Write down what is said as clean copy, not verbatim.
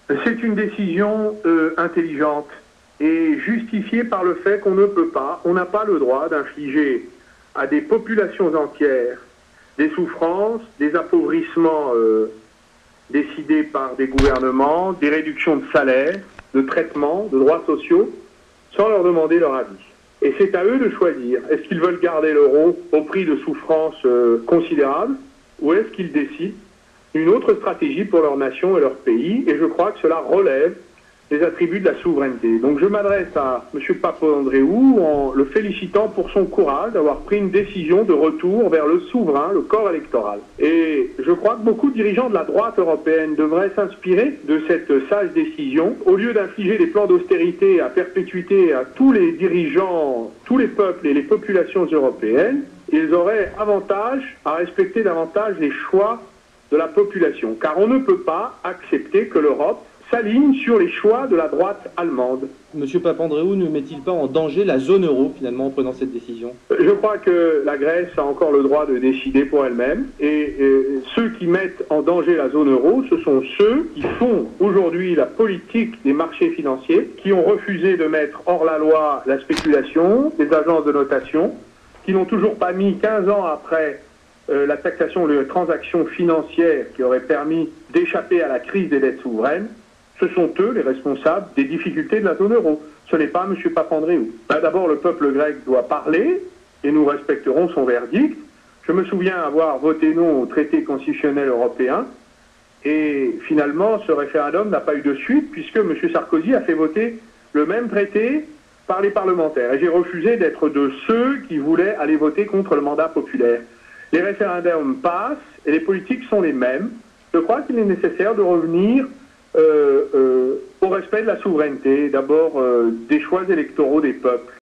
C'est une décision intelligente et justifiée par le fait qu'on ne peut pas, on n'a pas le droit d'infliger à des populations entières des souffrances, des appauvrissements décidés par des gouvernements, des réductions de salaire, de traitement, de droits sociaux, sans leur demander leur avis. Et c'est à eux de choisir. Est-ce qu'ils veulent garder l'euro au prix de souffrances considérables, ou est-ce qu'ils décident une autre stratégie pour leur nation et leur pays? Et je crois que cela relève des attributs de la souveraineté. Donc je m'adresse à M. Papandréou en le félicitant pour son courage d'avoir pris une décision de retour vers le souverain, le corps électoral. Et je crois que beaucoup de dirigeants de la droite européenne devraient s'inspirer de cette sage décision. Au lieu d'infliger des plans d'austérité à perpétuité à tous les dirigeants, tous les peuples et les populations européennes, ils auraient avantage à respecter davantage les choix de la population. Car on ne peut pas accepter que l'Europe s'aligne sur les choix de la droite allemande. Monsieur Papandréou ne met-il pas en danger la zone euro, finalement, en prenant cette décision? Je crois que la Grèce a encore le droit de décider pour elle-même. Et ceux qui mettent en danger la zone euro, ce sont ceux qui font aujourd'hui la politique des marchés financiers, qui ont refusé de mettre hors la loi la spéculation, les agences de notation, qui n'ont toujours pas mis 15 ans après la taxation de transactions financières qui aurait permis d'échapper à la crise des dettes souveraines. Ce sont eux les responsables des difficultés de la zone euro. Ce n'est pas M. Papandréou. D'abord, le peuple grec doit parler et nous respecterons son verdict. Je me souviens avoir voté non au traité constitutionnel européen et finalement, ce référendum n'a pas eu de suite puisque M. Sarkozy a fait voter le même traité par les parlementaires. Et j'ai refusé d'être de ceux qui voulaient aller voter contre le mandat populaire. Les référendums passent et les politiques sont les mêmes. Je crois qu'il est nécessaire de revenir au respect de la souveraineté, d'abord des choix électoraux des peuples.